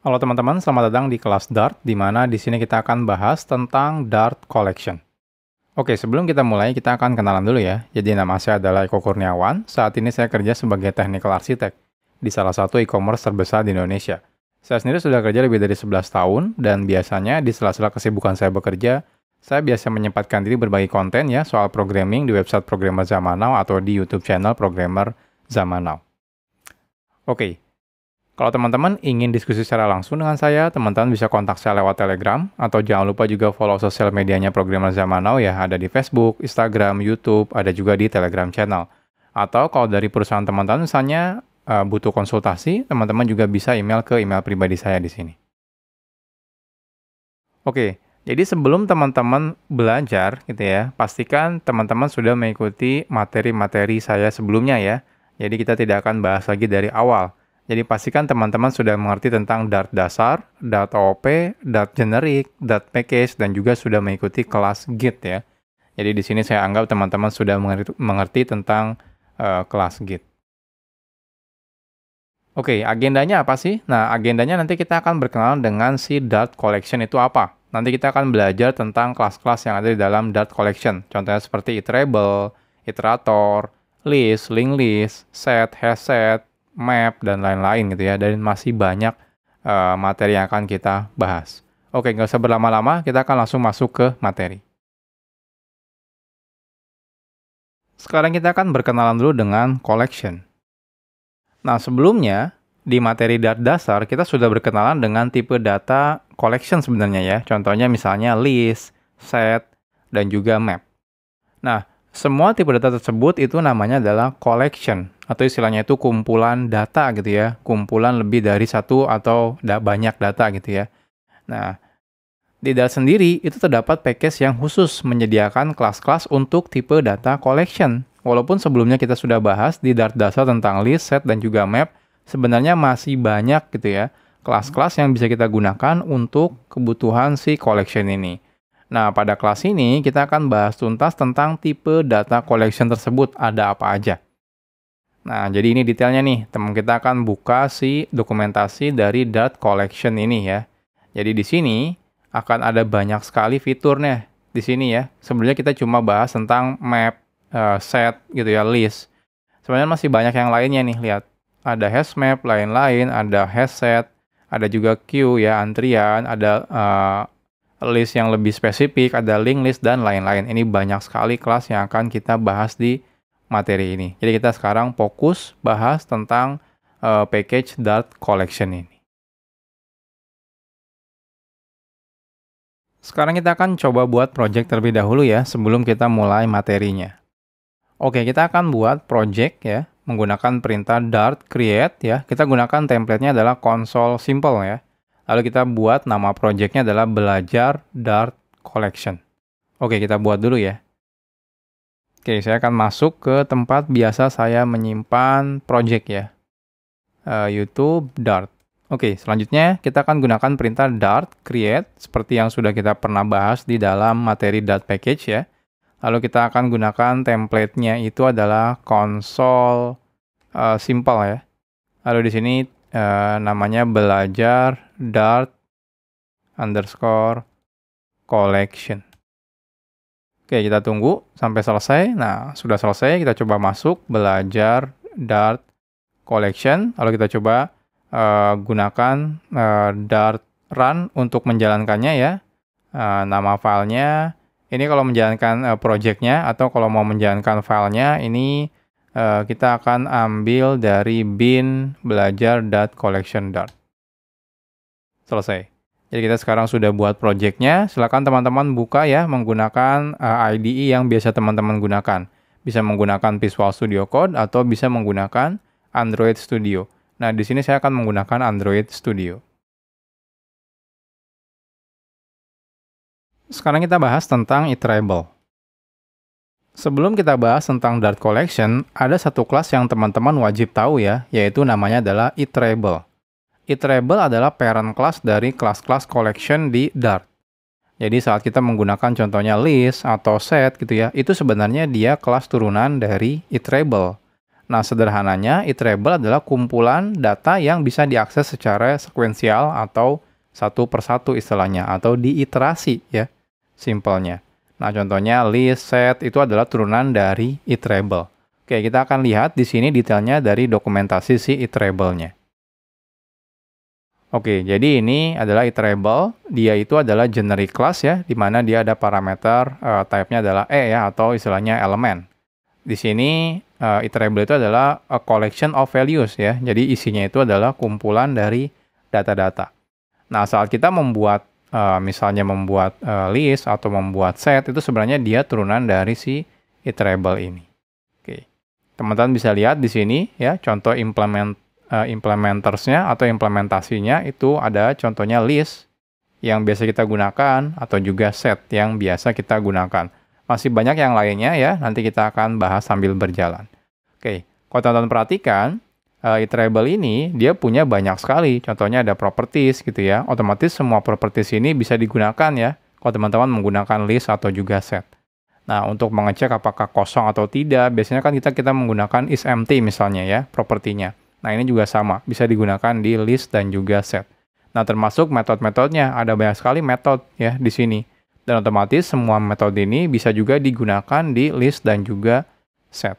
Halo teman-teman, selamat datang di kelas Dart, di mana di sini kita akan bahas tentang Dart Collection. Oke, sebelum kita mulai, kita akan kenalan dulu ya. Jadi nama saya adalah Eko Kurniawan, saat ini saya kerja sebagai Technical Architect di salah satu e-commerce terbesar di Indonesia. Saya sendiri sudah kerja lebih dari 11 tahun, dan biasanya di sela-sela kesibukan saya bekerja, saya biasa menyempatkan diri berbagi konten ya soal programming di website Programmer Zaman Now atau di YouTube channel Programmer Zaman Now. Oke, kalau teman-teman ingin diskusi secara langsung dengan saya, teman-teman bisa kontak saya lewat Telegram, atau jangan lupa juga follow sosial medianya Programmer Zaman Now ya, ada di Facebook, Instagram, YouTube, ada juga di Telegram channel. Atau kalau dari perusahaan teman-teman misalnya butuh konsultasi, teman-teman juga bisa email ke email pribadi saya di sini. Oke, jadi sebelum teman-teman belajar gitu ya, pastikan teman-teman sudah mengikuti materi-materi saya sebelumnya ya. Jadi kita tidak akan bahas lagi dari awal. Jadi pastikan teman-teman sudah mengerti tentang Dart dasar, Dart OOP, Dart generik, Dart package, dan juga sudah mengikuti kelas Git ya. Jadi di sini saya anggap teman-teman sudah mengerti tentang kelas Git. Oke, agendanya apa sih? Nah, agendanya nanti kita akan berkenalan dengan si Dart Collection itu apa. Nanti kita akan belajar tentang kelas-kelas yang ada di dalam Dart Collection. Contohnya seperti iterable, iterator, list, linked list, set, hash set, map, dan lain-lain gitu ya. Dan masih banyak materi yang akan kita bahas. Oke, nggak usah berlama-lama, kita akan langsung masuk ke materi. Sekarang kita akan berkenalan dulu dengan collection. Nah, sebelumnya, di materi Dart dasar, kita sudah berkenalan dengan tipe data collection sebenarnya ya. Contohnya misalnya list, set, dan juga map. Nah, semua tipe data tersebut itu namanya adalah collection, atau istilahnya itu kumpulan data gitu ya, kumpulan lebih dari satu atau banyak data gitu ya. Nah, di Dart sendiri itu terdapat package yang khusus menyediakan kelas-kelas untuk tipe data collection. Walaupun sebelumnya kita sudah bahas di Dart dasar tentang list, set, dan juga map, sebenarnya masih banyak gitu ya, kelas-kelas yang bisa kita gunakan untuk kebutuhan si collection ini. Nah, pada kelas ini kita akan bahas tuntas tentang tipe data collection tersebut, ada apa aja. Nah, jadi ini detailnya nih, teman kita akan buka si dokumentasi dari Dart Collection ini ya. Jadi di sini akan ada banyak sekali fiturnya di sini ya. Sebenarnya kita cuma bahas tentang map, set gitu ya, list. Sebenarnya masih banyak yang lainnya nih, lihat. Ada hash map, lain-lain, ada hash set, ada juga queue ya, antrian, ada list yang lebih spesifik, ada link list, dan lain-lain. Ini banyak sekali kelas yang akan kita bahas di materi ini. Jadi kita sekarang fokus bahas tentang package Dart Collection ini. Sekarang kita akan coba buat project terlebih dahulu ya, sebelum kita mulai materinya. Oke, kita akan buat project ya, menggunakan perintah Dart create ya. Kita gunakan template-nya adalah console simple ya. Lalu kita buat nama project-nya adalah belajar Dart Collection. Oke, kita buat dulu ya. Oke, saya akan masuk ke tempat biasa saya menyimpan project ya. YouTube Dart. Oke, selanjutnya kita akan gunakan perintah Dart create seperti yang sudah kita pernah bahas di dalam materi Dart package ya. Lalu kita akan gunakan template-nya itu adalah console simple ya. Lalu di sini namanya belajar Dart underscore collection. Oke, kita tunggu sampai selesai. Nah, sudah selesai, kita coba masuk belajar Dart collection. Lalu kita coba gunakan Dart run untuk menjalankannya ya. Nama filenya, ini kalau menjalankan project-nya atau kalau mau menjalankan filenya, ini kita akan ambil dari bin belajar.collection. Selesai. Jadi kita sekarang sudah buat project-nya. Silakan teman-teman buka ya menggunakan IDE yang biasa teman-teman gunakan. Bisa menggunakan Visual Studio Code atau bisa menggunakan Android Studio. Nah, di sini saya akan menggunakan Android Studio. Sekarang kita bahas tentang iterable. Sebelum kita bahas tentang Dart Collection, ada satu kelas yang teman-teman wajib tahu ya, yaitu namanya adalah iterable. Iterable adalah parent class dari kelas-kelas collection di Dart. Jadi saat kita menggunakan contohnya list atau set gitu ya, itu sebenarnya dia kelas turunan dari iterable. Nah, sederhananya, iterable adalah kumpulan data yang bisa diakses secara sekuensial atau satu persatu istilahnya, atau diiterasi ya, simpelnya. Nah, contohnya list, set itu adalah turunan dari iterable. Oke, kita akan lihat di sini detailnya dari dokumentasi si iterable-nya. Oke, jadi ini adalah iterable. Dia itu adalah generic class ya, di mana dia ada parameter type-nya adalah E ya, atau istilahnya elemen. Di sini iterable itu adalah a collection of values ya. Jadi isinya itu adalah kumpulan dari data-data. Nah, saat kita membuat misalnya membuat list atau membuat set, itu sebenarnya dia turunan dari si iterable ini. Oke. Teman-teman bisa lihat di sini ya, contoh implementersnya atau implementasinya itu ada contohnya list yang biasa kita gunakan atau juga set yang biasa kita gunakan. Masih banyak yang lainnya ya, nanti kita akan bahas sambil berjalan. Oke, kalau teman-teman perhatikan, iterable ini dia punya banyak sekali. Contohnya ada properties gitu ya, otomatis semua properties ini bisa digunakan ya, kalau teman-teman menggunakan list atau juga set. Nah, untuk mengecek apakah kosong atau tidak, biasanya kan kita menggunakan isEmpty misalnya ya, propertinya. Nah, ini juga sama, bisa digunakan di list dan juga set. Nah, termasuk metode-metodenya, ada banyak sekali metode ya di sini. Dan otomatis semua metode ini bisa juga digunakan di list dan juga set.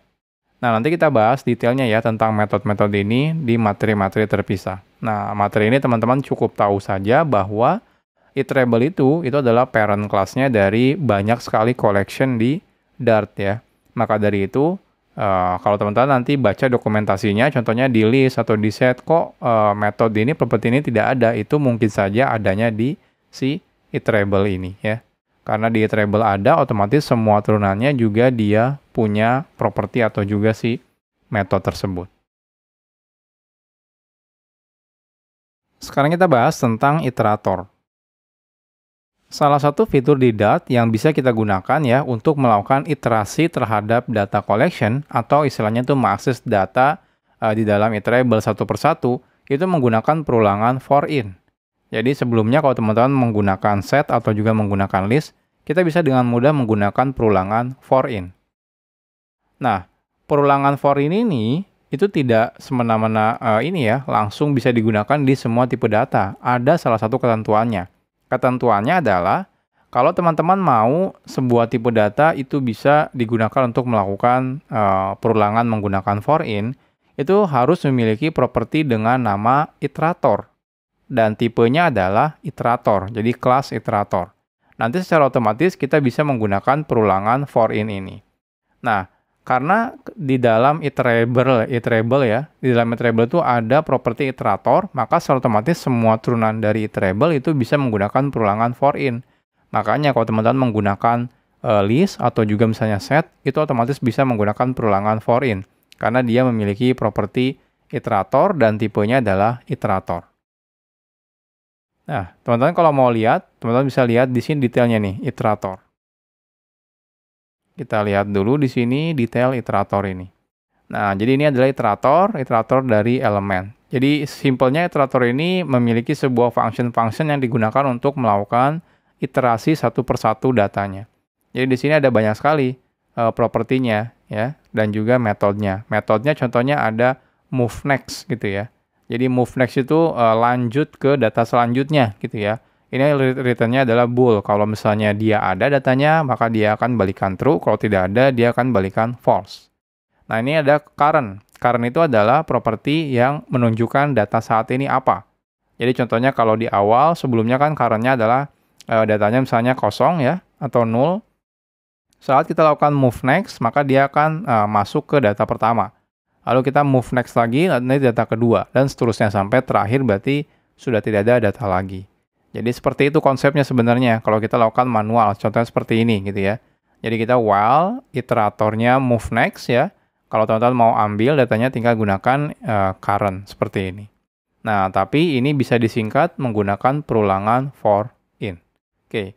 Nah, nanti kita bahas detailnya ya tentang metode-metode ini di materi-materi terpisah. Nah, materi ini teman-teman cukup tahu saja bahwa iterable itu adalah parent class-nya dari banyak sekali collection di Dart ya. Maka dari itu, kalau teman-teman nanti baca dokumentasinya, contohnya di list atau di set, kok metode ini, properti ini tidak ada, itu mungkin saja adanya di si iterable ini ya. Karena di iterable ada, otomatis semua turunannya juga dia punya properti atau juga si metode tersebut. Sekarang kita bahas tentang iterator. Salah satu fitur di Dart yang bisa kita gunakan ya untuk melakukan iterasi terhadap data collection atau istilahnya itu mengakses data di dalam iterable satu persatu itu menggunakan perulangan for in. Jadi sebelumnya kalau teman-teman menggunakan set atau juga menggunakan list, kita bisa dengan mudah menggunakan perulangan for in. Nah, perulangan for in ini itu tidak semena-mena ini ya langsung bisa digunakan di semua tipe data. Ada salah satu ketentuannya. Ketentuannya adalah kalau teman-teman mau sebuah tipe data itu bisa digunakan untuk melakukan perulangan menggunakan for in, itu harus memiliki properti dengan nama iterator. Dan tipenya adalah iterator, jadi kelas iterator. Nanti secara otomatis kita bisa menggunakan perulangan for in ini. Nah, karena di dalam iterable ya, di dalam iterable itu ada properti iterator, maka secara otomatis semua turunan dari iterable itu bisa menggunakan perulangan for in. Makanya kalau teman-teman menggunakan list atau juga misalnya set, itu otomatis bisa menggunakan perulangan for in. Karena dia memiliki properti iterator dan tipenya adalah iterator. Nah, teman-teman kalau mau lihat, teman-teman bisa lihat di sini detailnya nih, iterator. Kita lihat dulu di sini detail iterator ini. Nah, jadi ini adalah iterator dari elemen. Jadi simpelnya iterator ini memiliki sebuah function-function yang digunakan untuk melakukan iterasi satu persatu datanya. Jadi di sini ada banyak sekali propertinya ya dan juga metodenya. Metodenya contohnya ada move next gitu ya. Jadi move next itu lanjut ke data selanjutnya gitu ya. Ini return-nya adalah bool. Kalau misalnya dia ada datanya, maka dia akan balikan true. Kalau tidak ada, dia akan balikan false. Nah, ini ada current. Current itu adalah properti yang menunjukkan data saat ini apa. Jadi contohnya kalau di awal, sebelumnya kan current-nya adalah datanya misalnya kosong ya, atau null. Saat kita lakukan move next, maka dia akan masuk ke data pertama. Lalu kita move next lagi, nanti data kedua. Dan seterusnya sampai terakhir berarti sudah tidak ada data lagi. Jadi seperti itu konsepnya sebenarnya kalau kita lakukan manual, contohnya seperti ini gitu ya. Jadi kita while iteratornya move next ya. Kalau teman-teman mau ambil datanya tinggal gunakan current seperti ini. Nah, tapi ini bisa disingkat menggunakan perulangan for in. Oke.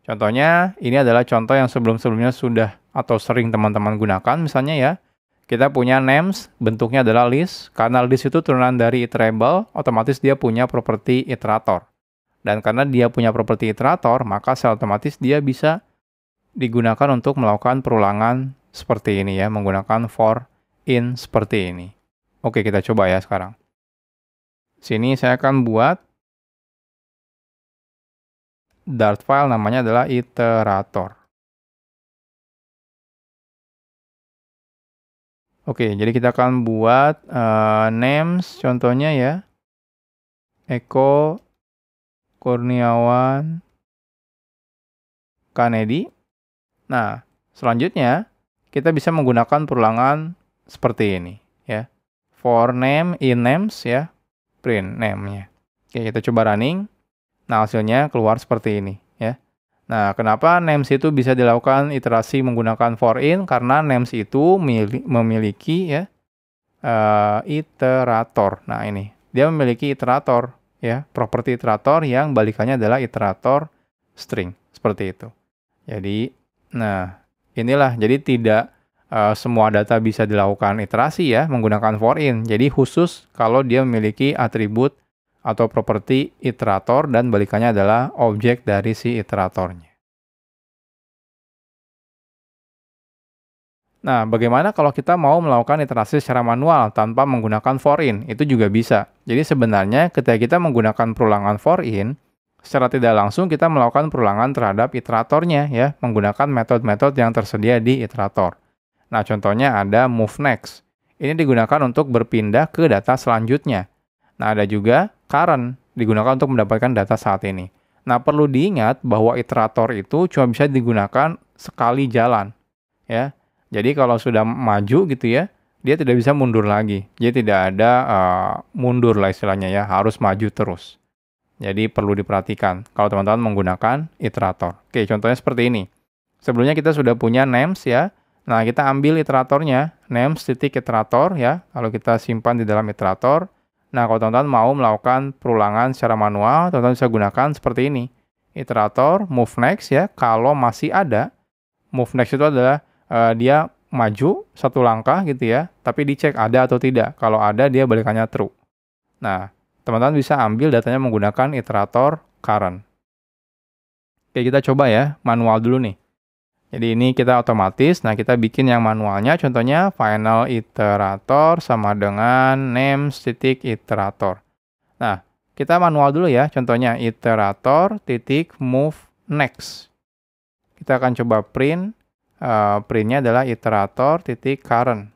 Contohnya ini adalah contoh yang sebelum-sebelumnya sudah atau sering teman-teman gunakan misalnya ya. Kita punya names, bentuknya adalah list. Karena list itu turunan dari iterable, otomatis dia punya properti iterator. Dan karena dia punya properti iterator, maka secara otomatis dia bisa digunakan untuk melakukan perulangan seperti ini ya, menggunakan for in seperti ini. Oke, kita coba ya sekarang. Sini saya akan buat Dart file namanya adalah iterator. Oke, jadi kita akan buat names contohnya ya. Eko Kurniawan Kanedi. Nah, selanjutnya kita bisa menggunakan perulangan seperti ini ya. For name in names ya, print name-nya. Oke, kita coba running. Nah, hasilnya keluar seperti ini ya. Nah, kenapa names itu bisa dilakukan iterasi menggunakan for in? Karena names itu memiliki ya iterator. Nah, ini dia memiliki iterator ya, properti iterator yang balikannya adalah iterator string seperti itu. Jadi, nah inilah jadi tidak semua data bisa dilakukan iterasi ya menggunakan for in. Jadi khusus kalau dia memiliki atribut atau properti iterator dan balikannya adalah objek dari si iteratornya. Nah, bagaimana kalau kita mau melakukan iterasi secara manual tanpa menggunakan for in? Itu juga bisa. Jadi sebenarnya ketika kita menggunakan perulangan for in, secara tidak langsung kita melakukan perulangan terhadap iteratornya ya, menggunakan metode-metode yang tersedia di iterator. Nah, contohnya ada move next. Ini digunakan untuk berpindah ke data selanjutnya. Nah, ada juga current, digunakan untuk mendapatkan data saat ini. Nah, perlu diingat bahwa iterator itu cuma bisa digunakan sekali jalan. Ya. Jadi kalau sudah maju gitu ya, dia tidak bisa mundur lagi. Jadi tidak ada mundur lah istilahnya ya, harus maju terus. Jadi perlu diperhatikan kalau teman-teman menggunakan iterator. Oke, contohnya seperti ini. Sebelumnya kita sudah punya names ya. Nah, kita ambil iteratornya, names.iterator ya, lalu kita simpan di dalam iterator. Nah, kalau teman-teman mau melakukan perulangan secara manual, teman-teman bisa gunakan seperti ini. Iterator, move next ya, kalau masih ada. Move next itu adalah dia maju satu langkah gitu ya, tapi dicek ada atau tidak. Kalau ada, dia balikannya true. Nah, teman-teman bisa ambil datanya menggunakan iterator current. Oke, kita coba ya, manual dulu nih. Jadi ini kita otomatis, nah kita bikin yang manualnya, contohnya final iterator sama dengan names.iterator. Nah, kita manual dulu ya, contohnya iterator titik move next. Kita akan coba print, printnya adalah iterator titik current.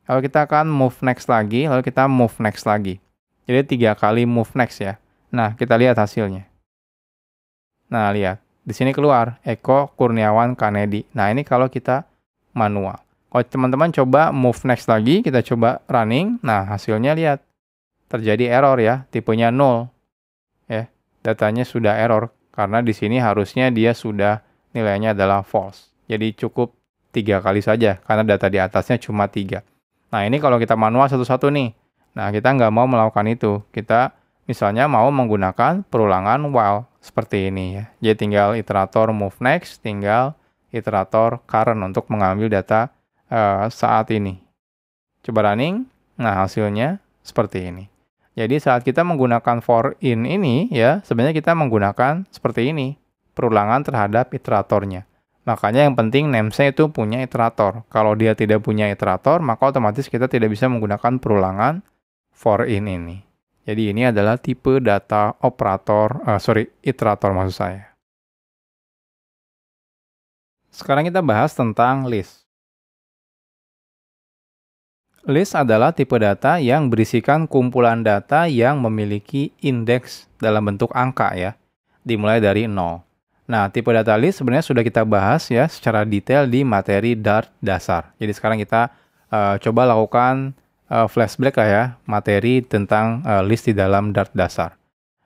Lalu kita akan move next lagi, lalu kita move next lagi. Jadi 3 kali move next ya. Nah, kita lihat hasilnya. Nah, lihat. Di sini keluar Eko Kurniawan Kanedi. Nah, ini kalau kita manual. Kalau teman-teman coba move next lagi, kita coba running. Nah, hasilnya lihat. Terjadi error ya, tipenya 0. Ya, datanya sudah error karena di sini harusnya dia sudah nilainya adalah false. Jadi cukup 3 kali saja karena data di atasnya cuma 3. Nah, ini kalau kita manual satu-satu nih. Nah, kita nggak mau melakukan itu. Kita misalnya mau menggunakan perulangan while. Seperti ini ya. Jadi tinggal iterator move next, tinggal iterator current untuk mengambil data saat ini. Coba running, nah hasilnya seperti ini. Jadi saat kita menggunakan for in ini ya, sebenarnya kita menggunakan seperti ini, perulangan terhadap iteratornya. Makanya yang penting names-nya itu punya iterator. Kalau dia tidak punya iterator, maka otomatis kita tidak bisa menggunakan perulangan for in ini. Jadi ini adalah tipe data operator, iterator maksud saya. Sekarang kita bahas tentang list. List adalah tipe data yang berisikan kumpulan data yang memiliki indeks dalam bentuk angka ya, dimulai dari 0. Nah, tipe data list sebenarnya sudah kita bahas ya secara detail di materi Dart dasar. Jadi sekarang kita coba lakukan flashback lah ya, materi tentang list di dalam Dart dasar.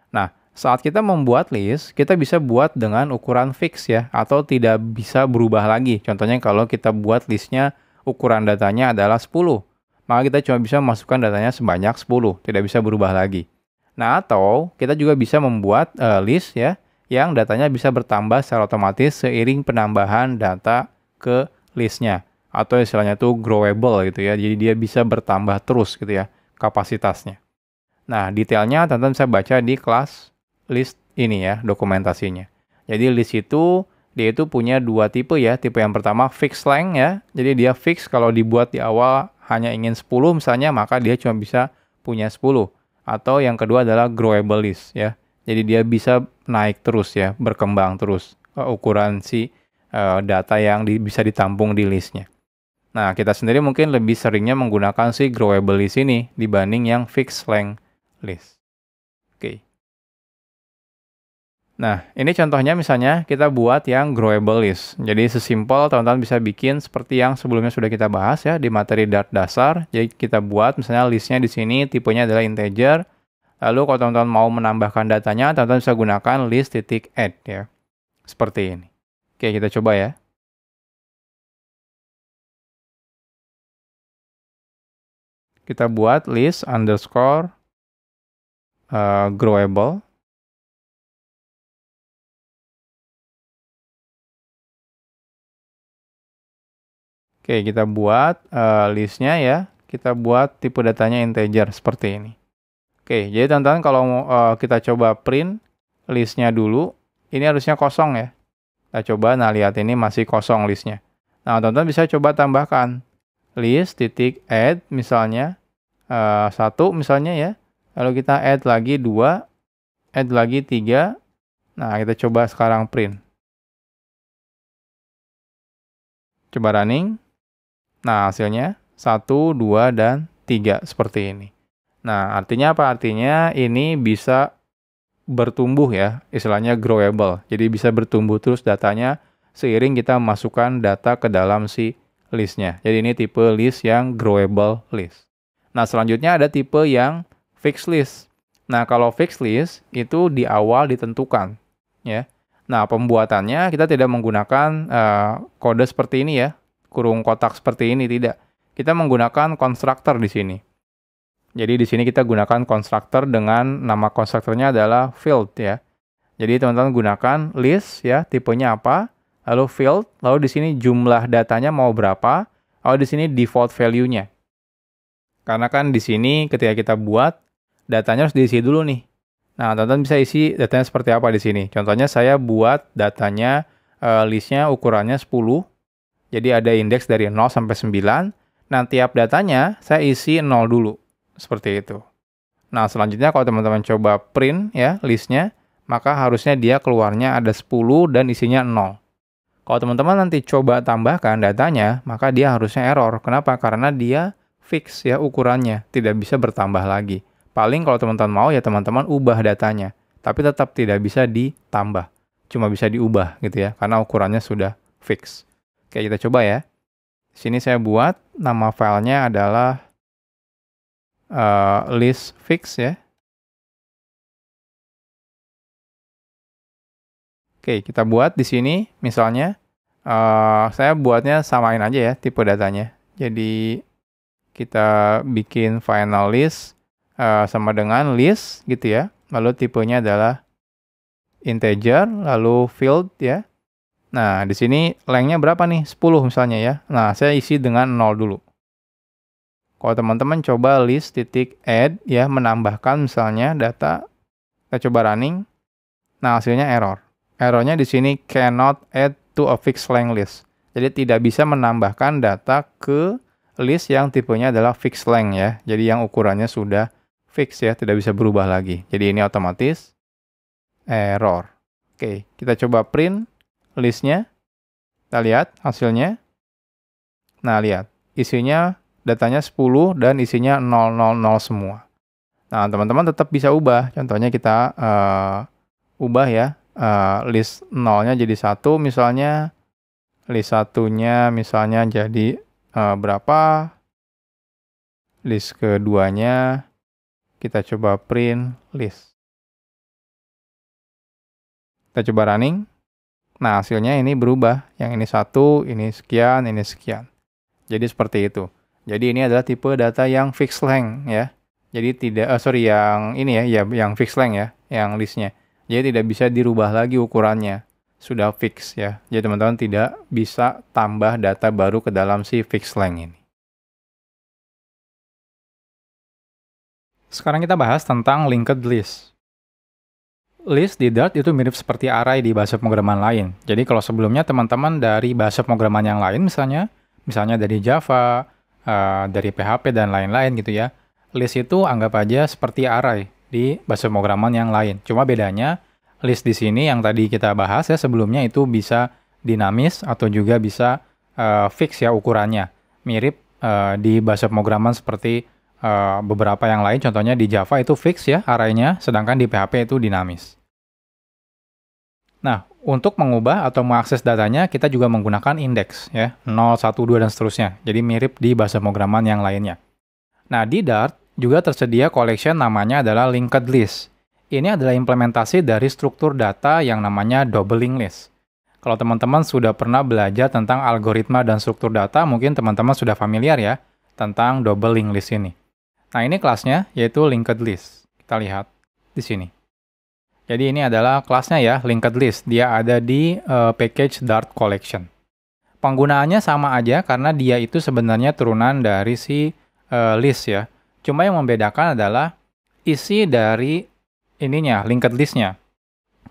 Nah, saat kita membuat list, kita bisa buat dengan ukuran fix ya, atau tidak bisa berubah lagi. Contohnya kalau kita buat listnya, ukuran datanya adalah 10, maka kita cuma bisa memasukkan datanya sebanyak 10, tidak bisa berubah lagi. Nah, atau kita juga bisa membuat list ya, yang datanya bisa bertambah secara otomatis seiring penambahan data ke listnya. Atau istilahnya itu growable gitu ya. Jadi dia bisa bertambah terus gitu ya kapasitasnya. Nah, detailnya teman-teman bisa baca di kelas list ini ya, dokumentasinya. Jadi list itu dia itu punya 2 tipe ya. Tipe yang pertama fixed length ya. Jadi dia fix kalau dibuat di awal hanya ingin 10 misalnya, maka dia cuma bisa punya 10. Atau yang kedua adalah growable list ya. Jadi dia bisa naik terus ya, berkembang terus ukuran si data yang bisa ditampung di listnya. Nah, kita sendiri mungkin lebih seringnya menggunakan si growable list ini dibanding yang fixed length list. Oke. Nah, ini contohnya misalnya kita buat yang growable list. Jadi sesimpel teman-teman bisa bikin seperti yang sebelumnya sudah kita bahas ya di materi Dart dasar. Jadi kita buat misalnya listnya di sini tipenya adalah integer. Lalu kalau teman-teman mau menambahkan datanya, teman-teman bisa gunakan list.add ya. Seperti ini. Oke, kita coba ya. Kita buat list underscore growable. Oke, kita buat listnya ya. Kita buat tipe datanya integer seperti ini. Oke, jadi teman-teman kalau kita coba print listnya dulu, ini harusnya kosong ya. Kita coba, nah lihat ini masih kosong listnya. Nah, teman-teman bisa coba tambahkan list.add misalnya 1 misalnya ya. Lalu kita add lagi 2, add lagi 3. Nah, kita coba sekarang print. Coba running. Nah, hasilnya 1, 2, dan 3 seperti ini. Nah, artinya apa? Artinya ini bisa bertumbuh ya, istilahnya growable. Jadi bisa bertumbuh terus datanya seiring kita masukkan data ke dalam si listnya. Jadi ini tipe list yang growable list. Nah, selanjutnya ada tipe yang fixed list. Nah, kalau fixed list itu di awal ditentukan ya. Nah, pembuatannya kita tidak menggunakan kode seperti ini ya. Kurung kotak seperti ini, tidak. Kita menggunakan konstruktor di sini. Jadi di sini kita gunakan konstruktor dengan nama konstruktornya adalah field ya. Jadi teman-teman gunakan list ya, tipenya apa, lalu field, lalu di sini jumlah datanya mau berapa, lalu di sini default value-nya. Karena kan di sini ketika kita buat, datanya harus diisi dulu nih. Nah, teman-teman bisa isi datanya seperti apa di sini. Contohnya saya buat datanya, listnya ukurannya 10. Jadi ada indeks dari 0 sampai 9. Nah, tiap datanya saya isi 0 dulu. Seperti itu. Nah, selanjutnya kalau teman-teman coba print ya listnya, maka harusnya dia keluarnya ada 10 dan isinya 0. Kalau teman-teman nanti coba tambahkan datanya, maka dia harusnya error. Kenapa? Karena dia fix ya ukurannya, tidak bisa bertambah lagi. Paling kalau teman-teman mau ya teman-teman ubah datanya, tapi tetap tidak bisa ditambah. Cuma bisa diubah gitu ya, karena ukurannya sudah fix. Oke, kita coba ya. Di sini saya buat nama filenya adalah list fix ya. Oke, kita buat di sini misalnya saya buatnya samain aja ya tipe datanya. Jadi kita bikin final list sama dengan list gitu ya. Lalu tipenya adalah integer, lalu field ya. Nah, di sini lengthnya berapa nih? 10 misalnya ya. Nah, saya isi dengan 0 dulu. Kalau teman-teman coba list.add ya, menambahkan misalnya data, kita coba running. Nah, hasilnya error. Errornya di sini cannot add to a fixed length list. Jadi tidak bisa menambahkan data ke list yang tipenya adalah fixed length ya. Jadi yang ukurannya sudah fix ya, tidak bisa berubah lagi. Jadi ini otomatis error. Oke, kita coba print listnya. Kita lihat hasilnya. Nah, lihat. Isinya datanya 10 dan isinya 000 semua. Nah, teman-teman tetap bisa ubah. Contohnya kita ubah ya. List 0-nya jadi 1 misalnya. List 1-nya misalnya jadi berapa. List keduanya kita coba print list. Kita coba running. Nah, hasilnya ini berubah. Yang ini 1, ini sekian, ini sekian. Jadi seperti itu. Jadi ini adalah tipe data yang fixed length ya. Jadi tidak, yang ini ya, yang fixed length ya, yang listnya. Jadi tidak bisa dirubah lagi ukurannya. Sudah fix ya. Jadi teman-teman tidak bisa tambah data baru ke dalam si fixed length ini. Sekarang kita bahas tentang linked list. List di Dart itu mirip seperti array di bahasa pemrograman lain. Jadi kalau sebelumnya teman-teman dari bahasa pemrograman yang lain misalnya dari Java, dari PHP dan lain-lain gitu ya. List itu anggap aja seperti array di bahasa pemrograman yang lain. Cuma bedanya list di sini yang tadi kita bahas ya sebelumnya itu bisa dinamis atau juga bisa fix ya ukurannya. Mirip di bahasa pemrograman seperti beberapa yang lain, contohnya di Java itu fix ya array-nya, sedangkan di PHP itu dinamis. Nah, untuk mengubah atau mengakses datanya, kita juga menggunakan indeks ya, 0, 1, 2, dan seterusnya. Jadi mirip di bahasa pemrograman yang lainnya. Nah, di Dart juga tersedia collection namanya adalah linked list. Ini adalah implementasi dari struktur data yang namanya double linked list. Kalau teman-teman sudah pernah belajar tentang algoritma dan struktur data, mungkin teman-teman sudah familiar ya tentang double linked list ini. Nah, ini kelasnya yaitu linked list. Kita lihat di sini. Jadi ini adalah kelasnya ya, linked list. Dia ada di package Dart collection. Penggunaannya sama aja karena dia itu sebenarnya turunan dari si list ya. Cuma yang membedakan adalah isi dari ininya, linked listnya.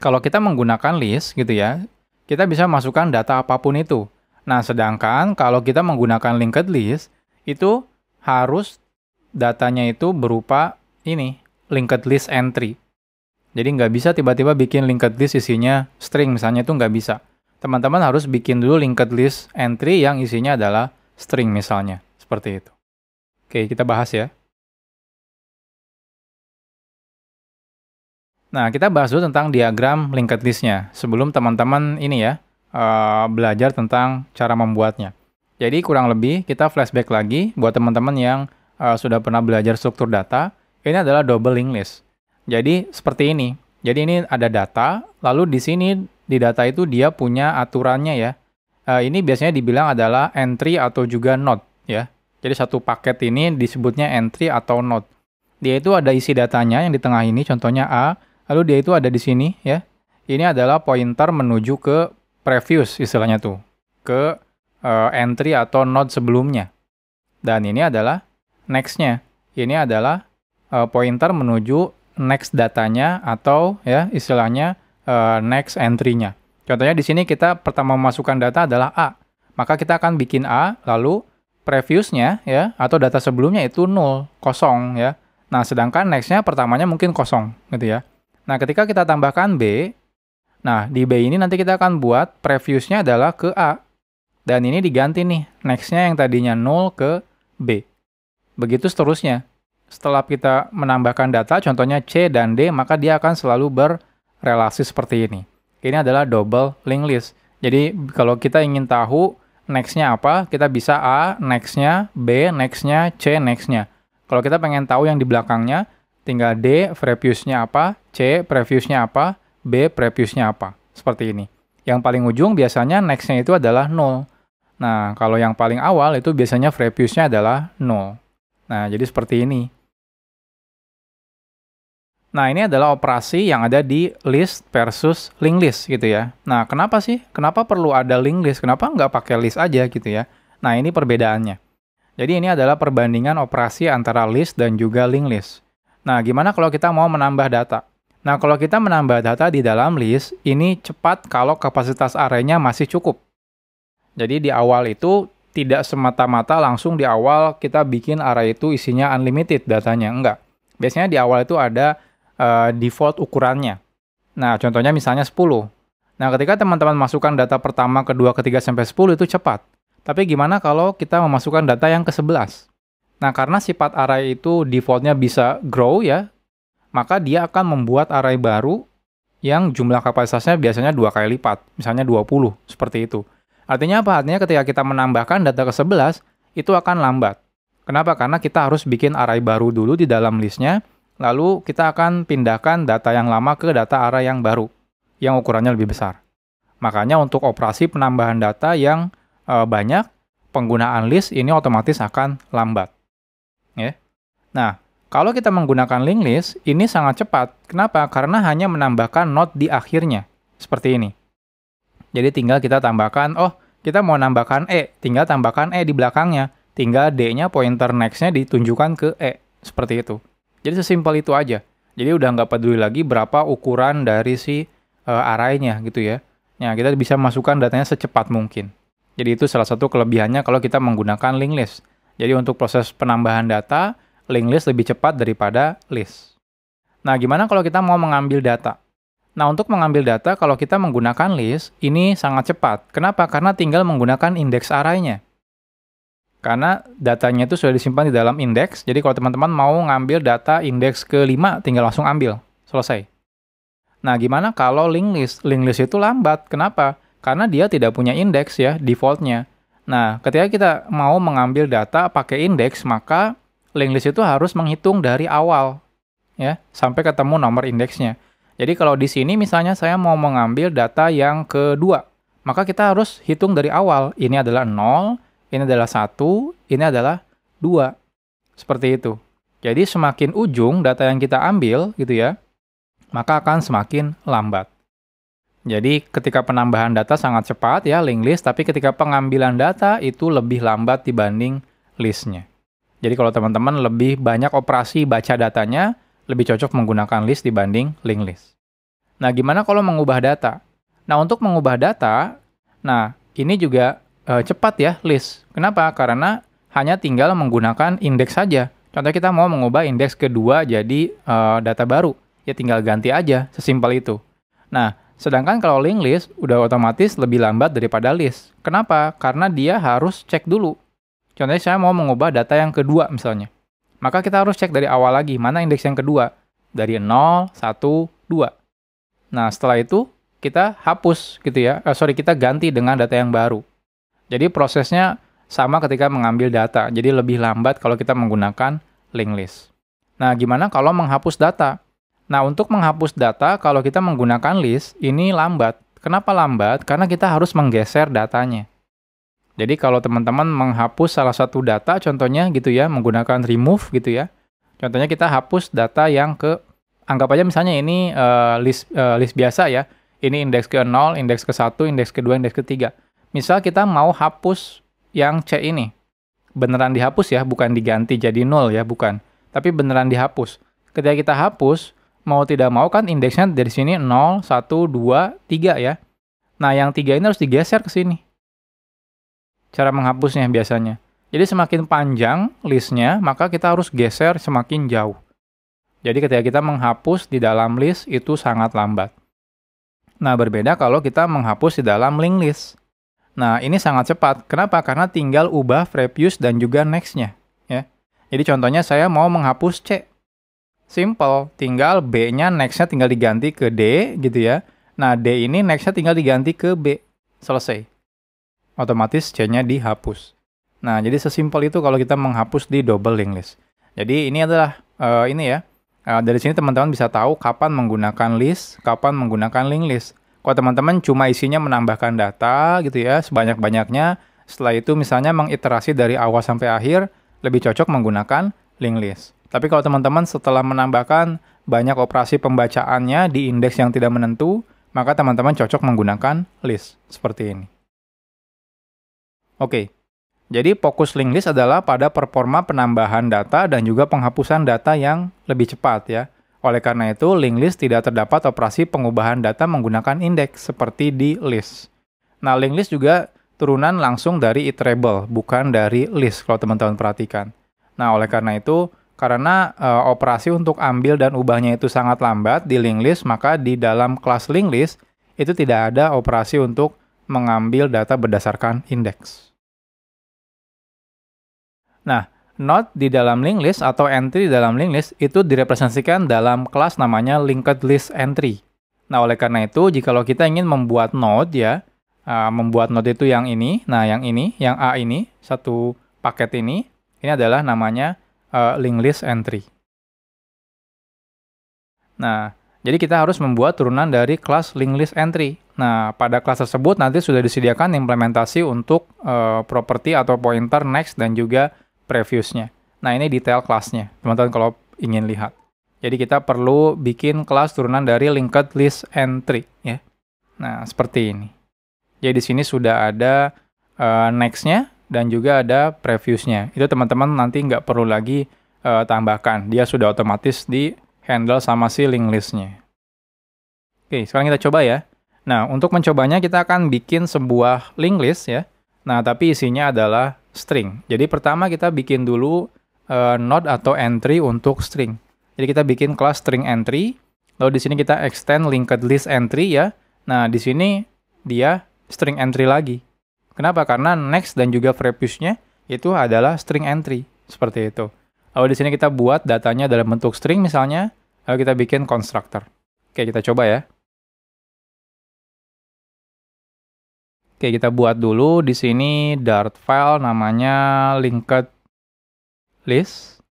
Kalau kita menggunakan list gitu ya, kita bisa masukkan data apapun itu. Nah, sedangkan kalau kita menggunakan linked list, itu harus datanya itu berupa ini, linked list entry. Jadi nggak bisa tiba-tiba bikin linked list isinya string misalnya, itu nggak bisa. Teman-teman harus bikin dulu linked list entry yang isinya adalah string misalnya. Seperti itu. Oke, kita bahas ya. Nah, kita bahas dulu tentang diagram linked list-nya. Sebelum teman-teman ini ya, belajar tentang cara membuatnya. Jadi kurang lebih kita flashback lagi buat teman-teman yang sudah pernah belajar struktur data. Ini adalah double linked list. Jadi seperti ini. Jadi ini ada data, lalu di sini di data itu dia punya aturannya ya. Ini biasanya dibilang adalah entry atau juga node ya. Jadi satu paket ini disebutnya entry atau node. Dia itu ada isi datanya yang di tengah ini, contohnya A, lalu dia itu ada di sini ya. Ini adalah pointer menuju ke previous istilahnya tuh, ke entry atau node sebelumnya. Dan ini adalah next-nya. Ini adalah pointer menuju next datanya atau ya istilahnya next entry-nya. Contohnya di sini kita pertama memasukkan data adalah A. Maka kita akan bikin A, lalu previous-nya ya atau data sebelumnya itu 0, kosong ya. Nah, sedangkan next-nya pertamanya mungkin kosong gitu ya. Nah, ketika kita tambahkan B, nah di B ini nanti kita akan buat previous-nya adalah ke A. Dan ini diganti nih, next-nya yang tadinya 0 ke B. Begitu seterusnya. Setelah kita menambahkan data, contohnya C dan D, maka dia akan selalu berrelasi seperti ini. Ini adalah double linked list. Jadi, kalau kita ingin tahu next-nya apa, kita bisa A, next-nya, B, next-nya, C, next-nya. Kalau kita pengen tahu yang di belakangnya, tinggal D, previous-nya apa, C, previous-nya apa, B, previous-nya apa. Seperti ini. Yang paling ujung biasanya next-nya itu adalah 0. Nah, kalau yang paling awal itu biasanya previous-nya adalah 0. Nah, jadi seperti ini. Nah, ini adalah operasi yang ada di list versus linked list gitu ya. Nah, kenapa sih? Kenapa perlu ada linked list? Kenapa nggak pakai list aja gitu ya? Nah, ini perbedaannya. Jadi ini adalah perbandingan operasi antara list dan juga linked list. Nah, gimana kalau kita mau menambah data? Nah, kalau kita menambah data di dalam list, ini cepat kalau kapasitas array-nya masih cukup. Jadi di awal itu tidak semata-mata langsung di awal kita bikin array itu isinya unlimited datanya. Enggak. Biasanya di awal itu ada default ukurannya. Nah, contohnya misalnya 10. Nah, ketika teman-teman masukkan data pertama, kedua, ketiga, sampai 10 itu cepat. Tapi gimana kalau kita memasukkan data yang ke-11? Nah, karena sifat array itu defaultnya bisa grow ya, maka dia akan membuat array baru yang jumlah kapasitasnya biasanya 2 kali lipat, misalnya 20, seperti itu. Artinya apa? Artinya ketika kita menambahkan data ke-11, itu akan lambat. Kenapa? Karena kita harus bikin array baru dulu di dalam listnya, lalu kita akan pindahkan data yang lama ke data array yang baru, yang ukurannya lebih besar. Makanya untuk operasi penambahan data yang banyak, penggunaan list ini otomatis akan lambat. Ya. Nah, kalau kita menggunakan linked list, ini sangat cepat. Kenapa? Karena hanya menambahkan node di akhirnya. Seperti ini. Jadi tinggal kita tambahkan, kita mau nambahkan E, tinggal tambahkan E di belakangnya. Tinggal D-nya pointer next-nya ditunjukkan ke E. Seperti itu. Jadi sesimpel itu aja. Jadi udah nggak peduli lagi berapa ukuran dari si array-nya gitu ya. Nah, kita bisa masukkan datanya secepat mungkin. Jadi itu salah satu kelebihannya kalau kita menggunakan linked list. Jadi untuk proses penambahan data, linked list lebih cepat daripada list. Nah, gimana kalau kita mau mengambil data? Nah, untuk mengambil data, kalau kita menggunakan list, ini sangat cepat. Kenapa? Karena tinggal menggunakan index array-nya. Karena datanya itu sudah disimpan di dalam indeks, jadi kalau teman-teman mau ngambil data indeks ke-5, tinggal langsung ambil. Selesai. Nah, gimana kalau linked list? Linked list itu lambat. Kenapa? Karena dia tidak punya indeks ya, default-nya. Nah, ketika kita mau mengambil data pakai indeks, maka linked list itu harus menghitung dari awal, ya, sampai ketemu nomor indeksnya. Jadi kalau di sini misalnya saya mau mengambil data yang kedua, maka kita harus hitung dari awal. Ini adalah 0, ini adalah 1, ini adalah 2. Seperti itu. Jadi semakin ujung data yang kita ambil, gitu ya, maka akan semakin lambat. Jadi ketika penambahan data sangat cepat ya, linked list, tapi ketika pengambilan data itu lebih lambat dibanding listnya. Jadi kalau teman-teman lebih banyak operasi baca datanya, lebih cocok menggunakan list dibanding linked list. Nah, gimana kalau mengubah data? Nah, untuk mengubah data, nah ini juga cepat ya list. Kenapa? Karena hanya tinggal menggunakan indeks saja. Contoh kita mau mengubah indeks kedua jadi data baru. Ya tinggal ganti aja, sesimpel itu. Nah, sedangkan kalau linked list udah otomatis lebih lambat daripada list. Kenapa? Karena dia harus cek dulu. Contohnya saya mau mengubah data yang kedua misalnya. Maka kita harus cek dari awal lagi, mana indeks yang kedua. Dari 0, 1, 2. Nah, setelah itu kita hapus gitu ya. Kita ganti dengan data yang baru. Jadi prosesnya sama ketika mengambil data. Jadi lebih lambat kalau kita menggunakan linked list. Nah, gimana kalau menghapus data? Nah, untuk menghapus data, kalau kita menggunakan list, ini lambat. Kenapa lambat? Karena kita harus menggeser datanya. Jadi, kalau teman-teman menghapus salah satu data, contohnya gitu ya, menggunakan remove gitu ya. Contohnya kita hapus data yang anggap aja misalnya ini list biasa ya. Ini indeks ke-0, indeks ke-1, indeks ke-2, indeks ke-3. Misal kita mau hapus yang C ini. Beneran dihapus ya, bukan diganti jadi 0 ya, bukan. Tapi beneran dihapus. Ketika kita hapus, mau tidak mau kan indeksnya dari sini 0, 1, 2, 3 ya. Nah, yang 3 ini harus digeser ke sini. Cara menghapusnya biasanya. Jadi semakin panjang listnya, maka kita harus geser semakin jauh. Jadi ketika kita menghapus di dalam list, itu sangat lambat. Nah, berbeda kalau kita menghapus di dalam linked list. Nah, ini sangat cepat. Kenapa? Karena tinggal ubah previous dan juga next-nya. Ya. Jadi contohnya saya mau menghapus C. Simple, tinggal B-nya next-nya tinggal diganti ke D, gitu ya. Nah, D ini next-nya tinggal diganti ke B. Selesai. Otomatis C-nya dihapus. Nah, jadi sesimpel itu kalau kita menghapus di double linked list. Jadi ini adalah, dari sini teman-teman bisa tahu kapan menggunakan list, kapan menggunakan linked list. Kalau teman-teman cuma isinya menambahkan data, gitu ya, sebanyak-banyaknya, setelah itu misalnya mengiterasi dari awal sampai akhir, lebih cocok menggunakan linked list. Tapi kalau teman-teman setelah menambahkan banyak operasi pembacaannya di indeks yang tidak menentu, maka teman-teman cocok menggunakan list seperti ini. Oke, jadi fokus linked list adalah pada performa penambahan data dan juga penghapusan data yang lebih cepat ya. Oleh karena itu, linked list tidak terdapat operasi pengubahan data menggunakan indeks seperti di list. Nah, linked list juga turunan langsung dari iterable, bukan dari list kalau teman-teman perhatikan. Nah, oleh karena itu, karena operasi untuk ambil dan ubahnya itu sangat lambat di linked list, maka di dalam kelas linked list itu tidak ada operasi untuk mengambil data berdasarkan indeks. Nah, node di dalam linked list atau entry di dalam linked list itu direpresentasikan dalam kelas namanya linked list entry. Nah, oleh karena itu, jikalau kita ingin membuat node ya, membuat node itu yang ini, nah yang ini, yang A ini, satu paket ini adalah namanya linked list entry. Nah, jadi kita harus membuat turunan dari kelas linked list entry. Nah, pada kelas tersebut nanti sudah disediakan implementasi untuk properti atau pointer next dan juga previous-nya. Nah, ini detail kelasnya, teman-teman kalau ingin lihat. Jadi kita perlu bikin kelas turunan dari linked list entry ya. Nah, seperti ini. Jadi di sini sudah ada next-nya dan juga ada previous-nya. Itu teman-teman nanti nggak perlu lagi tambahkan. Dia sudah otomatis di-handle sama si linked list-nya. Oke, sekarang kita coba ya. Nah, untuk mencobanya kita akan bikin sebuah linked list ya. Nah, tapi isinya adalah string. Jadi pertama kita bikin dulu node atau entry untuk string. Jadi kita bikin kelas string entry, lalu di sini kita extend linked list entry ya. Nah, di sini dia string entry lagi. Kenapa? Karena next dan juga previous-nya itu adalah string entry, seperti itu. Lalu di sini kita buat datanya dalam bentuk string misalnya, lalu kita bikin constructor. Oke, kita coba ya. Oke, kita buat dulu di sini Dart file namanya linked list.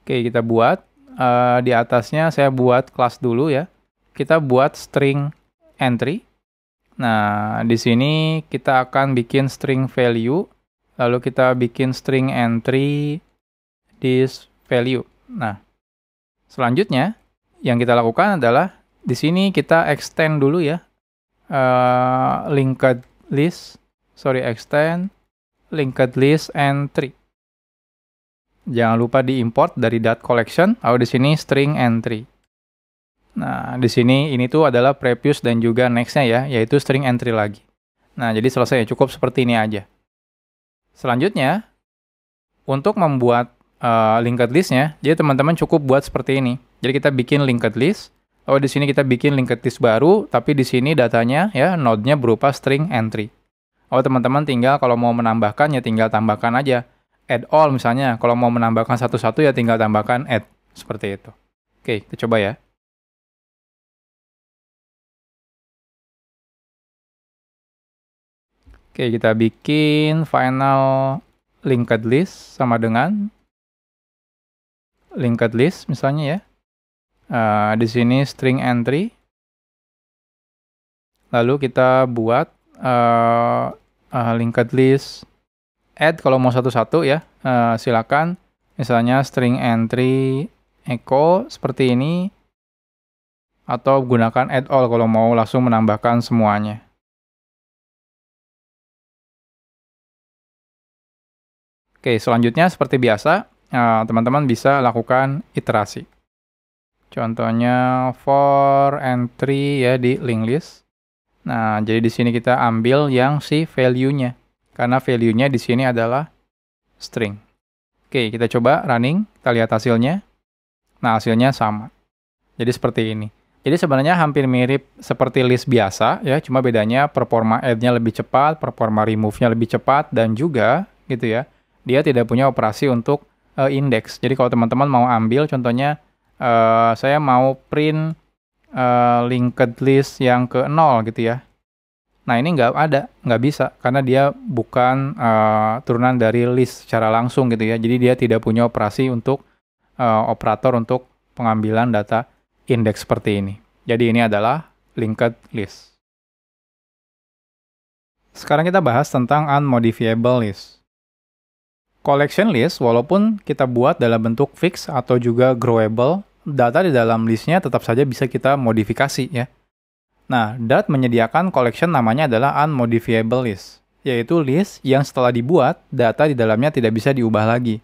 Oke, kita buat. Di atasnya saya buat kelas dulu ya. Kita buat string entry. Nah, di sini kita akan bikin string value. Lalu kita bikin string entry this value. Nah, selanjutnya yang kita lakukan adalah di sini kita extend dulu ya. Linked list. Extend linked list entry. Jangan lupa diimport dari .collection, lalu di sini string entry. Nah, di sini ini tuh adalah previous dan juga next-nya ya, yaitu string entry lagi. Nah, jadi selesai, cukup seperti ini aja. Selanjutnya, untuk membuat linked list-nya, jadi teman-teman cukup buat seperti ini. Jadi kita bikin linked list, lalu di sini kita bikin linked list baru, tapi di sini datanya ya node-nya berupa string entry. Lalu teman-teman tinggal kalau mau menambahkan ya tinggal tambahkan aja. Add all misalnya, kalau mau menambahkan satu-satu ya tinggal tambahkan add, seperti itu. Oke, kita coba ya. Oke, kita bikin final linked list sama dengan linked list misalnya ya. Di sini string entry. Lalu kita buat linked list add kalau mau satu-satu ya. Silakan. Misalnya string entry echo seperti ini. Atau gunakan add all kalau mau langsung menambahkan semuanya. Oke, selanjutnya seperti biasa, teman-teman bisa lakukan iterasi. Contohnya for entry ya di linked list. Nah, jadi di sini kita ambil yang si value-nya. Karena value-nya di sini adalah string. Oke, kita coba running, kita lihat hasilnya. Nah, hasilnya sama. Jadi seperti ini. Jadi sebenarnya hampir mirip seperti list biasa ya, cuma bedanya performa add-nya lebih cepat, performa remove-nya lebih cepat, dan juga gitu ya, dia tidak punya operasi untuk index. Jadi kalau teman-teman mau ambil, contohnya saya mau print linked list yang ke 0 gitu ya. Nah ini nggak bisa, karena dia bukan turunan dari list secara langsung gitu ya. Jadi dia tidak punya operasi untuk operator untuk pengambilan data indeks seperti ini. Jadi ini adalah linked list. Sekarang kita bahas tentang unmodifiable list. Collection list, walaupun kita buat dalam bentuk fix atau juga growable, data di dalam listnya tetap saja bisa kita modifikasi ya. Nah, Dart menyediakan collection namanya adalah unmodifiable list, yaitu list yang setelah dibuat, data di dalamnya tidak bisa diubah lagi.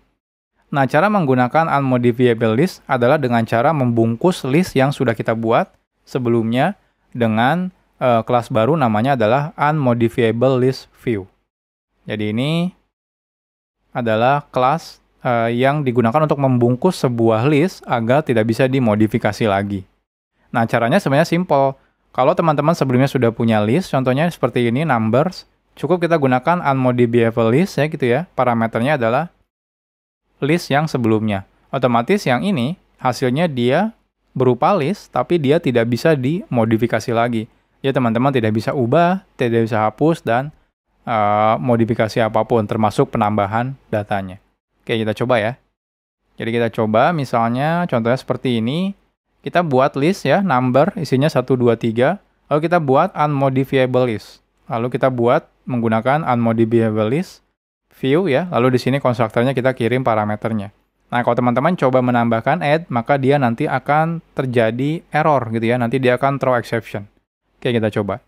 Nah, cara menggunakan unmodifiable list adalah dengan cara membungkus list yang sudah kita buat sebelumnya dengan kelas baru namanya adalah unmodifiable list view. Jadi ini adalah kelas yang digunakan untuk membungkus sebuah list agar tidak bisa dimodifikasi lagi. Nah, caranya sebenarnya simple. Kalau teman-teman sebelumnya sudah punya list, contohnya seperti ini, numbers, cukup kita gunakan unmodifiable list ya gitu ya. Parameternya adalah list yang sebelumnya. Otomatis yang ini hasilnya dia berupa list, tapi dia tidak bisa dimodifikasi lagi. Ya teman-teman tidak bisa ubah, tidak bisa hapus, dan modifikasi apapun, termasuk penambahan datanya. Oke, kita coba ya. Jadi kita coba misalnya contohnya seperti ini. Kita buat list ya, number isinya 1, 2, 3. Lalu kita buat unmodifiable list. Lalu kita buat menggunakan unmodifiable list view ya, lalu di sini konstruktornya kita kirim parameternya. Nah, kalau teman-teman coba menambahkan add, maka dia nanti akan terjadi error gitu ya, nanti dia akan throw exception. Oke, kita coba.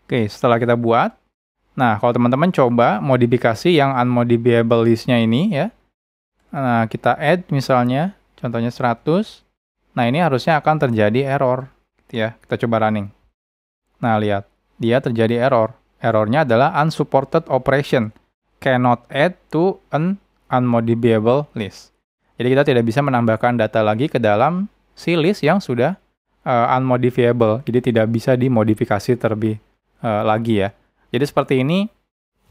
Oke, setelah kita buat, nah kalau teman-teman coba modifikasi yang unmodifiable list-nya ini ya, nah kita add misalnya, contohnya 100, nah ini harusnya akan terjadi error, gitu ya. Kita coba running. Nah lihat, dia terjadi error. Errornya adalah unsupported operation, cannot add to an unmodifiable list. Jadi kita tidak bisa menambahkan data lagi ke dalam si list yang sudah unmodifiable, jadi tidak bisa dimodifikasi terlebih lagi ya. Jadi seperti ini,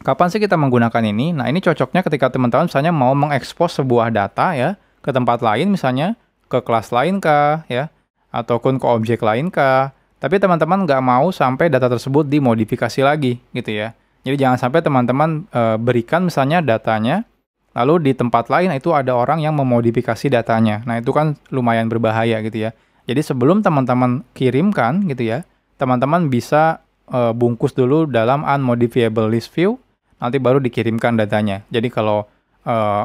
kapan sih kita menggunakan ini? Nah ini cocoknya ketika teman-teman misalnya mau mengekspos sebuah data ya ke tempat lain, misalnya ke kelas lain kah ya, ataupun ke objek lain kah. Tapi teman-teman nggak mau sampai data tersebut dimodifikasi lagi gitu ya. Jadi jangan sampai teman-teman berikan misalnya datanya, lalu di tempat lain itu ada orang yang memodifikasi datanya. Nah itu kan lumayan berbahaya gitu ya. Jadi sebelum teman-teman kirimkan gitu ya, teman-teman bisa bungkus dulu dalam unmodifiable list view, nanti baru dikirimkan datanya. Jadi kalau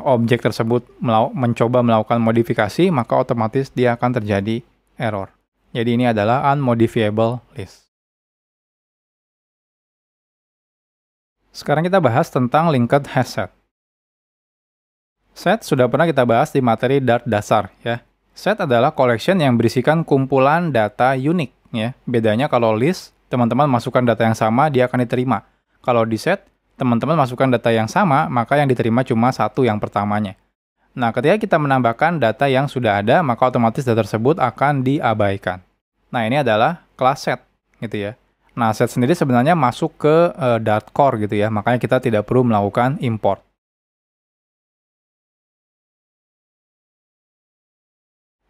objek tersebut mencoba melakukan modifikasi, maka otomatis dia akan terjadi error. Jadi ini adalah unmodifiable list. Sekarang kita bahas tentang linked hash set. Set sudah pernah kita bahas di materi Dart dasar ya. Set adalah collection yang berisikan kumpulan data unik ya. Bedanya kalau list, teman-teman masukkan data yang sama, dia akan diterima. Kalau di set, teman-teman masukkan data yang sama, maka yang diterima cuma satu yang pertamanya. Nah, ketika kita menambahkan data yang sudah ada, maka otomatis data tersebut akan diabaikan. Nah, ini adalah kelas set gitu ya. Nah, set sendiri sebenarnya masuk ke Dart core gitu ya, makanya kita tidak perlu melakukan import.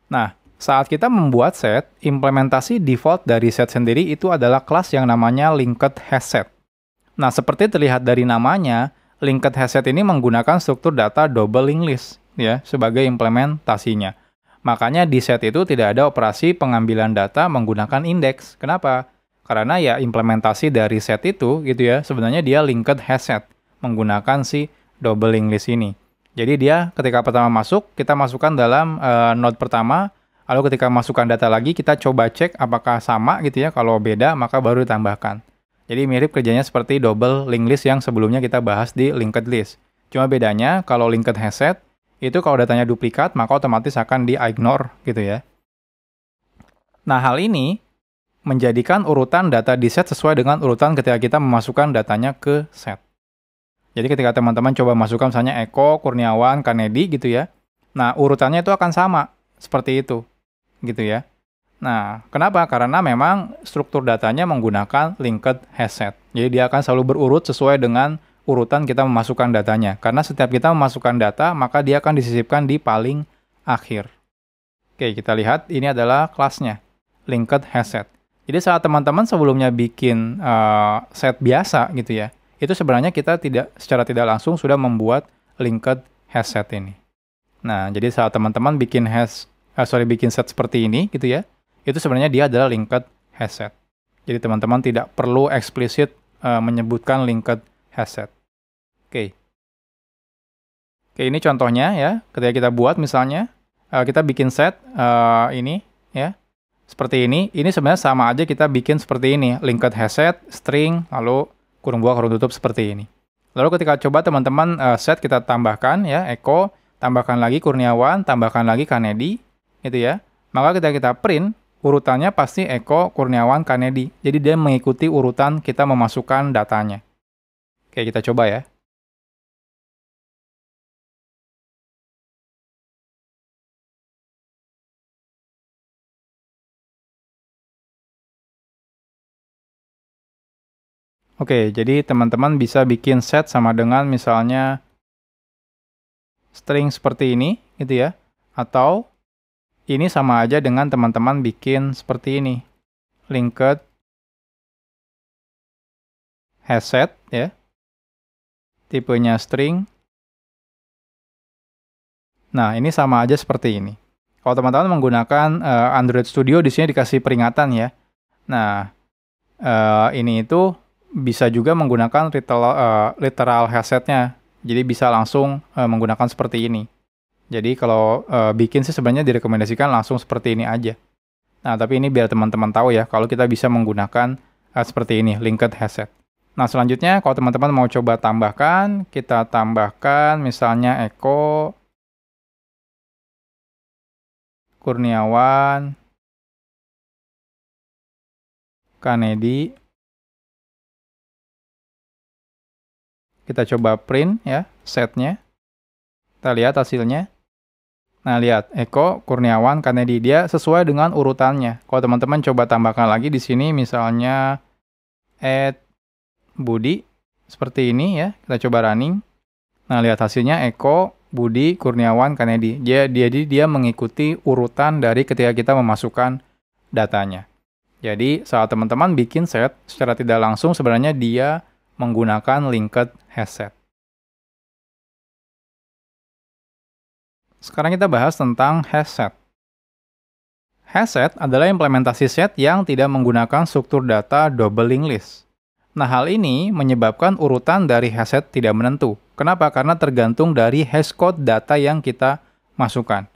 Nah, saat kita membuat set, implementasi default dari set sendiri itu adalah kelas yang namanya linked hash set. Nah, seperti terlihat dari namanya, linked hash set ini menggunakan struktur data double linked list ya sebagai implementasinya. Makanya di set itu tidak ada operasi pengambilan data menggunakan indeks. Kenapa? Karena ya implementasi dari set itu gitu ya, sebenarnya dia linked hash set menggunakan si double linked list ini. Jadi dia ketika pertama masuk, kita masukkan dalam node pertama, lalu ketika masukkan data lagi, kita coba cek apakah sama gitu ya. Kalau beda, maka baru ditambahkan. Jadi mirip kerjanya seperti double linked list yang sebelumnya kita bahas di linked list. Cuma bedanya, kalau linked hash set, itu kalau datanya duplikat, maka otomatis akan di-ignore gitu ya. Nah, hal ini menjadikan urutan data di set sesuai dengan urutan ketika kita memasukkan datanya ke set. Jadi ketika teman-teman coba masukkan misalnya Eko, Kurniawan, Kanedi gitu ya. Nah, urutannya itu akan sama seperti itu. Gitu ya. Nah, kenapa? Karena memang struktur datanya menggunakan linked hash set. Jadi dia akan selalu berurut sesuai dengan urutan kita memasukkan datanya. Karena setiap kita memasukkan data, maka dia akan disisipkan di paling akhir. Oke, kita lihat ini adalah kelasnya, linked hash set. Jadi saat teman-teman sebelumnya bikin set biasa gitu ya, itu sebenarnya kita secara tidak langsung sudah membuat linked hash set ini. Nah, jadi saat teman-teman bikin set seperti ini gitu ya, itu sebenarnya dia adalah linked hash set. Jadi teman-teman tidak perlu eksplisit menyebutkan linked hash set. Oke, ini contohnya ya. Ketika kita buat misalnya, kita bikin set ini ya, seperti ini. Ini sebenarnya sama aja kita bikin seperti ini, linked hash set, string, lalu kurung buka, kurung tutup seperti ini. Lalu ketika coba teman-teman set kita tambahkan ya, Eko, tambahkan lagi Kurniawan, tambahkan lagi Kanedi, gitu ya. Maka ketika kita print, urutannya pasti Eko, Kurniawan, Kanedi. Jadi dia mengikuti urutan kita memasukkan datanya. Oke, kita coba ya. Oke, jadi teman-teman bisa bikin set sama dengan misalnya string seperti ini, gitu ya. Atau ini sama aja dengan teman-teman bikin seperti ini, linked hash set, ya. Tipenya string. Nah, ini sama aja seperti ini. Kalau teman-teman menggunakan Android Studio, di sini dikasih peringatan ya. Nah, ini itu bisa juga menggunakan literal hash set-nya. Jadi bisa langsung menggunakan seperti ini. Jadi kalau bikin sih sebenarnya direkomendasikan langsung seperti ini aja. Nah, tapi ini biar teman-teman tahu ya, kalau kita bisa menggunakan seperti ini, linked hasset. Nah, selanjutnya kalau teman-teman mau coba tambahkan, kita tambahkan misalnya Eko Kurniawan Kanedi. Kita coba print ya, setnya. Kita lihat hasilnya. Nah, lihat, Eko Kurniawan Kanedi, dia sesuai dengan urutannya. Kalau teman-teman coba tambahkan lagi di sini, misalnya Budi, seperti ini ya, kita coba running. Nah, lihat hasilnya Eko, Budi, Kurniawan, Kanedi. Dia mengikuti urutan dari ketika kita memasukkan datanya. Jadi, saat teman-teman bikin set, secara tidak langsung sebenarnya dia menggunakan linked hasset. Sekarang kita bahas tentang hasset. Hasset adalah implementasi set yang tidak menggunakan struktur data double linked list. Nah, hal ini menyebabkan urutan dari hasset tidak menentu. Kenapa? Karena tergantung dari hashcode data yang kita masukkan.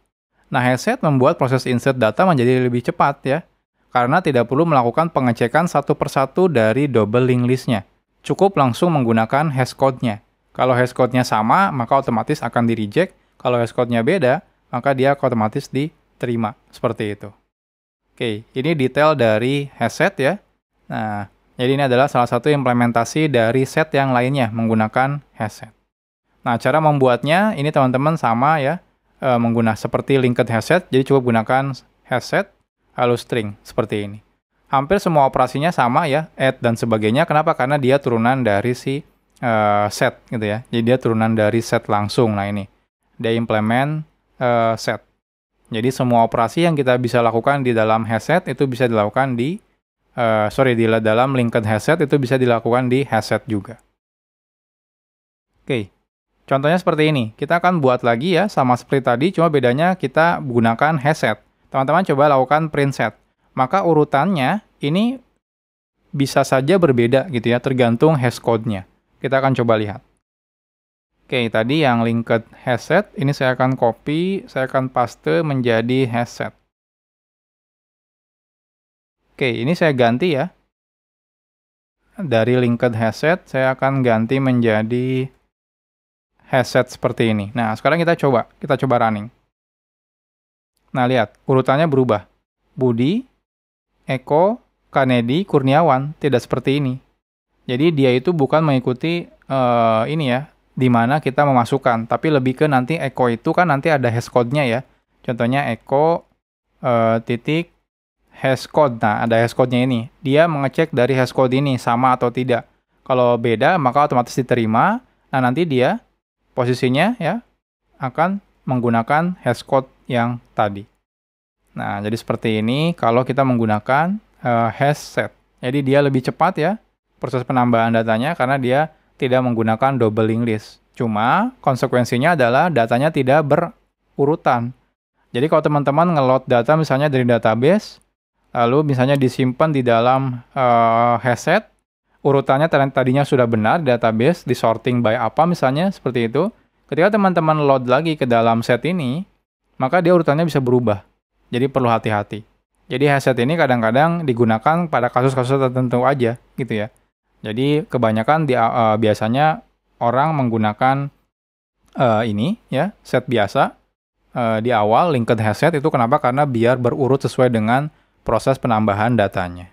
Nah, hasset membuat proses insert data menjadi lebih cepat ya, karena tidak perlu melakukan pengecekan satu persatu dari double linked list-nya. Cukup langsung menggunakan hashcode-nya. Kalau hashcode-nya sama, maka otomatis akan di-reject. Kalau hashcode-nya beda, maka dia otomatis diterima. Seperti itu. Oke, ini detail dari hasset ya. Nah, jadi ini adalah salah satu implementasi dari set yang lainnya menggunakan hasset. Nah, cara membuatnya ini teman-teman sama ya, menggunakan seperti linked hasset, jadi cukup gunakan hasset lalu string seperti ini. Hampir semua operasinya sama ya, add dan sebagainya. Kenapa? Karena dia turunan dari si set gitu ya. Jadi dia turunan dari set langsung. Nah ini, dia implement set. Jadi semua operasi yang kita bisa lakukan di dalam hasset itu bisa dilakukan di dalam linked hasset itu bisa dilakukan di hasset juga. Oke, contohnya seperti ini. Kita akan buat lagi ya, sama seperti tadi, cuma bedanya kita gunakan hasset. Teman-teman coba lakukan print set. Maka urutannya ini bisa saja berbeda gitu ya, tergantung hashcode-nya. Kita akan coba lihat. Oke, tadi yang linked hasset, ini saya akan copy, saya akan paste menjadi hasset. Oke, ini saya ganti ya. Dari linked hasset, saya akan ganti menjadi hasset seperti ini. Nah, sekarang kita coba running. Nah, lihat, urutannya berubah. Budi, Eko, Kanedi, Kurniawan, tidak seperti ini. Jadi dia itu bukan mengikuti ini ya, di mana kita memasukkan, tapi lebih ke nanti Eko itu kan nanti ada hashcode-nya ya. Contohnya Eko titik hashcode. Nah, ada hashcode-nya ini. Dia mengecek dari hashcode ini sama atau tidak. Kalau beda, maka otomatis diterima. Nah, nanti dia posisinya ya akan menggunakan hashcode yang tadi. Nah, jadi seperti ini kalau kita menggunakan hasset. Jadi dia lebih cepat ya proses penambahan datanya karena dia tidak menggunakan double linked list. Cuma konsekuensinya adalah datanya tidak berurutan. Jadi kalau teman-teman nge-load data misalnya dari database, lalu misalnya disimpan di dalam hasset, urutannya tadinya sudah benar di database, disorting by apa misalnya, seperti itu. Ketika teman-teman load lagi ke dalam set ini, maka dia urutannya bisa berubah. Jadi perlu hati-hati. Jadi hasset ini kadang-kadang digunakan pada kasus-kasus tertentu aja gitu ya. Jadi kebanyakan biasanya orang menggunakan ini ya, set biasa di awal linked hasset itu kenapa? Karena biar berurut sesuai dengan proses penambahan datanya.